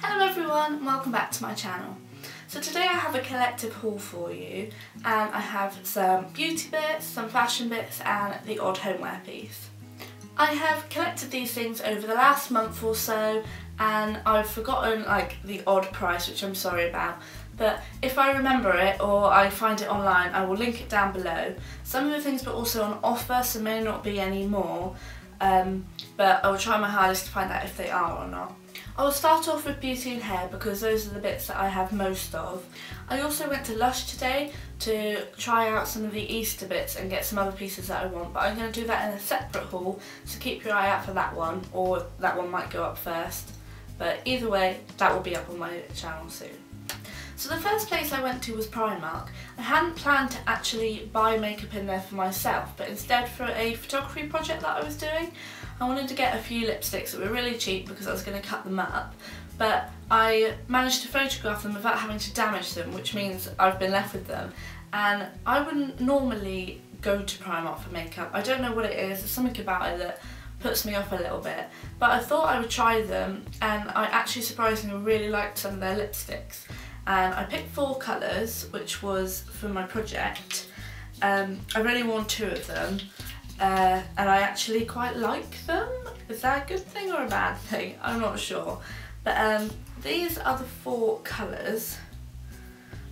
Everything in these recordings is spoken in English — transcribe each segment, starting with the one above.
Hello everyone and welcome back to my channel. So today I have a collective haul for you, and I have some beauty bits, some fashion bits and the odd homeware piece. I have collected these things over the last month or so and I've forgotten the odd price, which I'm sorry about, but if I remember it or I find it online I will link it down below. Some of the things were also on offer, so may not be any more, but I will try my hardest to find out if they are or not. I will start off with beauty and hair because those are the bits that I have most of. I also went to Lush today to try out some of the Easter bits and get some other pieces that I want, but I'm going to do that in a separate haul, so keep your eye out for that one, or that one might go up first. But either way, that will be up on my channel soon. So the first place I went to was Primark. I hadn't planned to actually buy makeup in there for myself, but instead for a photography project that I was doing, I wanted to get a few lipsticks that were really cheap because I was going to cut them up, but I managed to photograph them without having to damage them, which means I've been left with them. And I wouldn't normally go to Primark for makeup. I don't know what it is, there's something about it that puts me off a little bit, but I thought I would try them, and I actually surprisingly really liked some of their lipsticks. And I picked 4 colours, which was for my project. I've only worn 2 of them, and I actually quite like them. Is that a good thing or a bad thing? I'm not sure. But these are the 4 colours.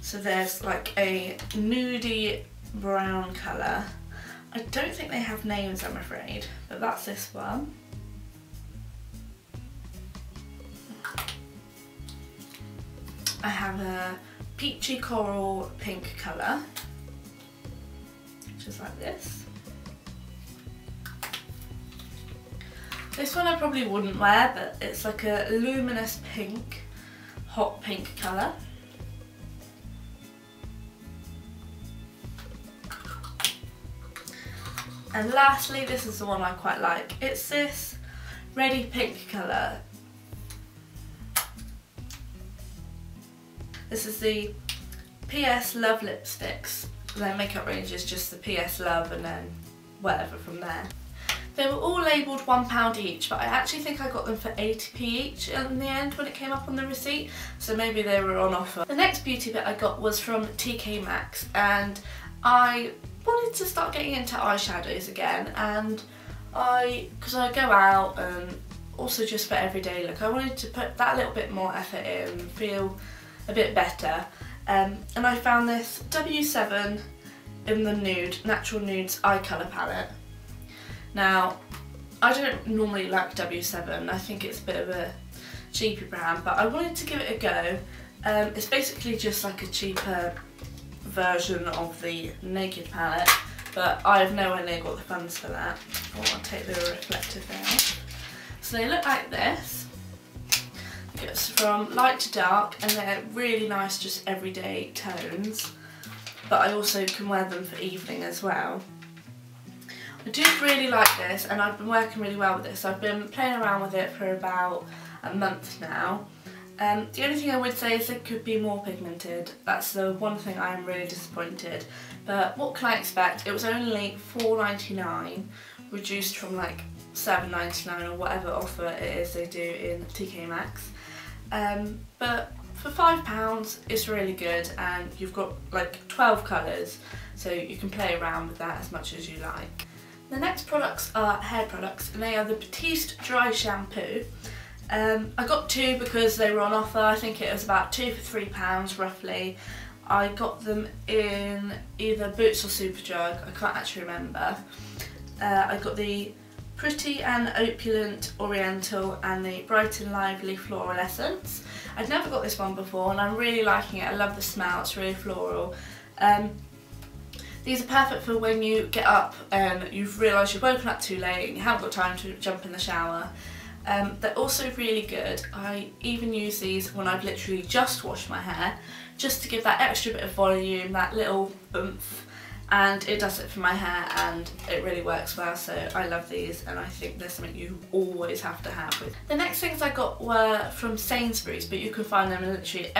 So there's like a nudie brown colour. I don't think they have names, I'm afraid, but that's this one. I have a peachy coral pink colour, which is like this. This one I probably wouldn't wear, but it's like a luminous pink, hot pink colour. And lastly, this is the one I quite like. It's this reddy pink colour. This is the PS Love lipsticks. Their makeup range is just the PS Love and then whatever from there. They were all labelled £1 each, but I actually think I got them for 80p each in the end when it came up on the receipt, so maybe they were on offer. The next beauty bit I got was from TKMaxx, and I wanted to start getting into eyeshadows again, and because I go out and also just for everyday look, I wanted to put that little bit more effort in and feel a bit better, and I found this W7 in the nude, Natural Nudes eye colour palette. Now, I don't normally like W7, I think it's a bit of a cheapy brand, but I wanted to give it a go. It's basically just like a cheaper version of the Naked palette, but I have nowhere near got the funds for that. I'll take the reflective thing off. So they look like this. It's from light to dark, and they're really nice, just everyday tones, but I also can wear them for evening as well. I do really like this, and I've been working really well with this. I've been playing around with it for about a month now. The only thing I would say is it could be more pigmented. That's the one thing I am really disappointed. But what can I expect? It was only £4.99, reduced from like £7.99 or whatever offer it is they do in TKMaxx. But for £5 it's really good, and you've got like 12 colours, so you can play around with that as much as you like. The next products are hair products, and they are the Batiste Dry Shampoo. I got 2 because they were on offer. I think it was about 2 for £3 roughly. I got them in either Boots or Superdrug, I can't actually remember. I got the Pretty and Opulent Oriental and the Bright and Lively Floral Essence. I'd never got this one before and I'm really liking it. I love the smell, it's really floral. These are perfect for when you get up and you've realised you've woken up too late and you haven't got time to jump in the shower. They're also really good. I even use these when I've literally just washed my hair, just to give that extra bit of volume, that little oomph, and it does it for my hair and it really works well, so I love these and I think they're something you always have to have with. The next things I got were from Sainsbury's, but you can find them in literally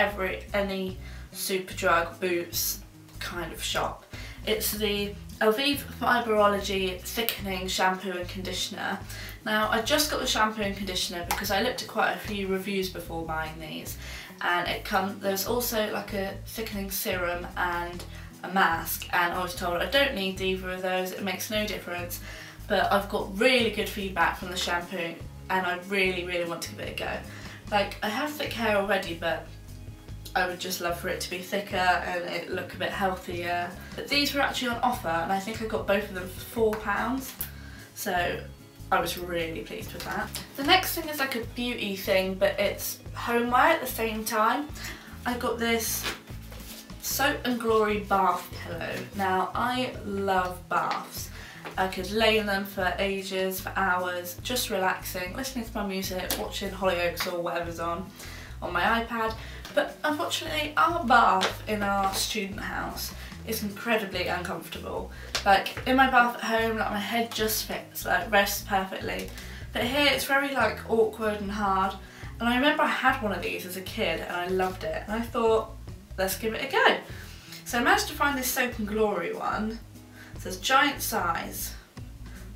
any Superdrug, Boots kind of shop. It's the Elvive Fibrology Thickening Shampoo and Conditioner. Now I just got the shampoo and conditioner because I looked at quite a few reviews before buying these, and there's also like a thickening serum and a mask, and I was told I don't need either of those, it makes no difference, but I've got really good feedback from the shampoo and I really want to give it a go. Like, I have thick hair already, but I would just love for it to be thicker and it look a bit healthier. But these were actually on offer and I think I got both of them for £4, so I was really pleased with that. The next thing is like a beauty thing, but it's homeware at the same time. I got this Soap and Glory bath pillow. Now, I love baths. I could lay in them for ages, for hours, just relaxing, listening to my music, watching Hollyoaks or whatever's on my iPad. But unfortunately, our bath in our student house is incredibly uncomfortable. Like, in my bath at home, like, my head just fits, like, rests perfectly. But here it's very like awkward and hard. And I remember I had one of these as a kid and I loved it. And I thought, let's give it a go. So I managed to find this Soap and Glory one. It says giant size,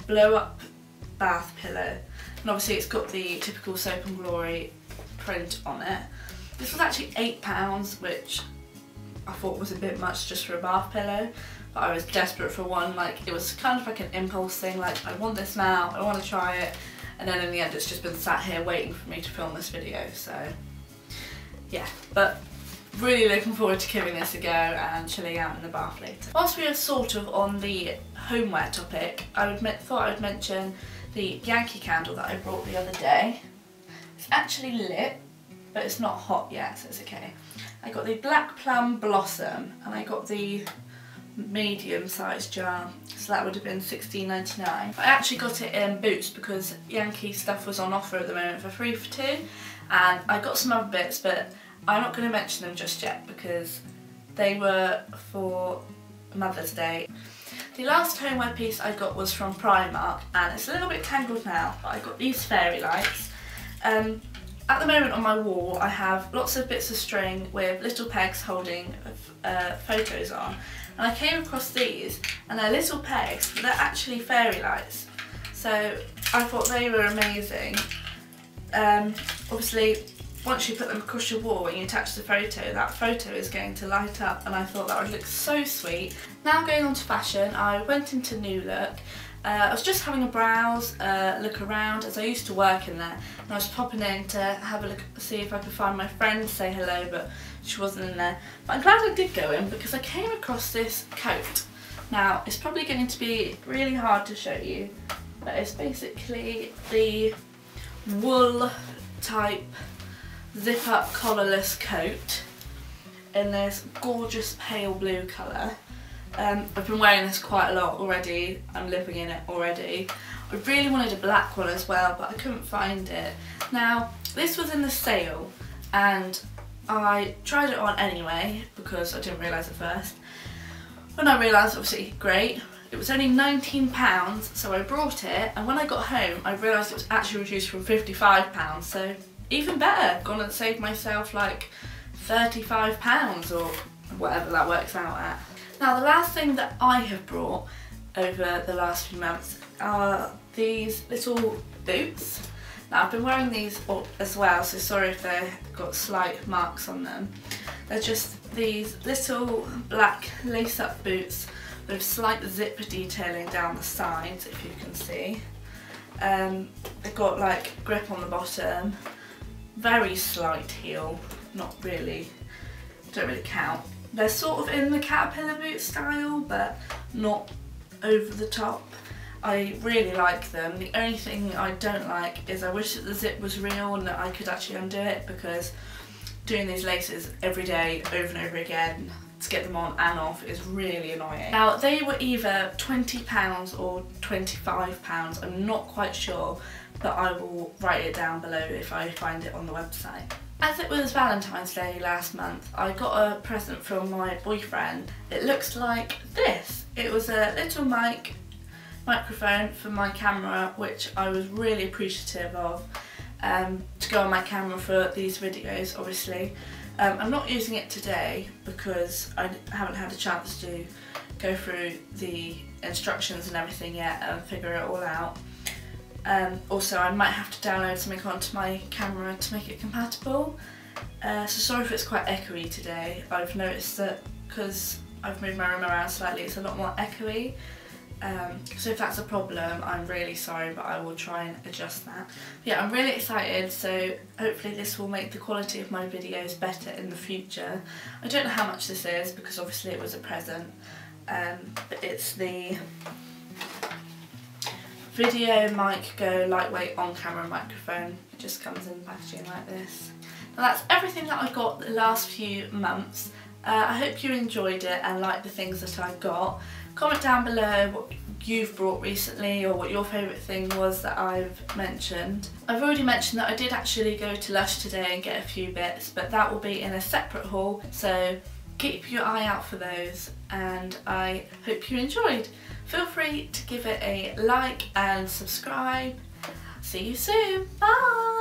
blow up bath pillow. And obviously it's got the typical Soap and Glory print on it. This was actually £8, which I thought was a bit much just for a bath pillow. But I was desperate for one. Like, it was kind of like an impulse thing, like, I want this now, I want to try it. And then in the end it's just been sat here waiting for me to film this video, so yeah. But really looking forward to giving this a go and chilling out in the bath later. Whilst we are sort of on the homeware topic, thought I would mention the Yankee candle that I brought the other day. It's actually lit, but it's not hot yet, so it's okay. I got the Black Plum Blossom and I got the medium sized jar, so that would have been £16.99. I actually got it in Boots because Yankee stuff was on offer at the moment for 3 for 2, and I got some other bits, but I'm not going to mention them just yet because they were for Mother's Day. The last homeware piece I got was from Primark, and it's a little bit tangled now, but I got these fairy lights. At the moment on my wall I have lots of bits of string with little pegs holding photos on, and I came across these and they're little pegs, but they're actually fairy lights, so I thought they were amazing. Obviously once you put them across your wall and you attach the photo, that photo is going to light up, and I thought that would look so sweet. Now going on to fashion, I went into New Look. I was just having a browse, look around, as I used to work in there, and I was popping in to have a look, see if I could find my friend, say hello, but she wasn't in there. But I'm glad I did go in because I came across this coat. Now, it's probably going to be really hard to show you, but it's basically the wool type zip up collarless coat in this gorgeous pale blue colour. I've been wearing this quite a lot already, I'm living in it already. I really wanted a black one as well, but I couldn't find it. Now, this was in the sale and I tried it on anyway because I didn't realise at first. When I realised, obviously, great, it was only £19, so I brought it, and when I got home I realised it was actually reduced from £55, so even better, gone and saved myself like £35 or whatever that works out at. Now, the last thing that I have brought over the last few months are these little boots. Now, I've been wearing these as well, so sorry if they've got slight marks on them. They're just these little black lace-up boots with slight zip detailing down the sides, if you can see. They've got like grip on the bottom, very slight heel, not really, don't really count. They're sort of in the caterpillar boot style, but not over the top. I really like them. The only thing I don't like is I wish that the zip was real and that I could actually undo it, because doing these laces every day over and over again to get them on and off is really annoying. Now, they were either £20 or £25, I'm not quite sure, but I will write it down below if I find it on the website. As it was Valentine's Day last month, I got a present from my boyfriend. It looks like this. It was a little microphone for my camera, which I was really appreciative of, to go on my camera for these videos, obviously. I'm not using it today because I haven't had a chance to go through the instructions and everything yet and figure it all out. Also, I might have to download something onto my camera to make it compatible. So sorry if it's quite echoey today. I've noticed that because I've moved my room around slightly, it's a lot more echoey. So if that's a problem, I'm really sorry, but I will try and adjust that. But yeah, I'm really excited, so hopefully this will make the quality of my videos better in the future. I don't know how much this is because obviously it was a present, but it's the Video Mic Go lightweight on-camera microphone. It just comes in packaging like this. Now that's everything that I got the last few months. I hope you enjoyed it and liked the things that I got. Comment down below what you've brought recently or what your favourite thing was that I've mentioned. I've already mentioned that I did actually go to Lush today and get a few bits, but that will be in a separate haul, so keep your eye out for those, and I hope you enjoyed. Feel free to give it a like and subscribe. See you soon. Bye!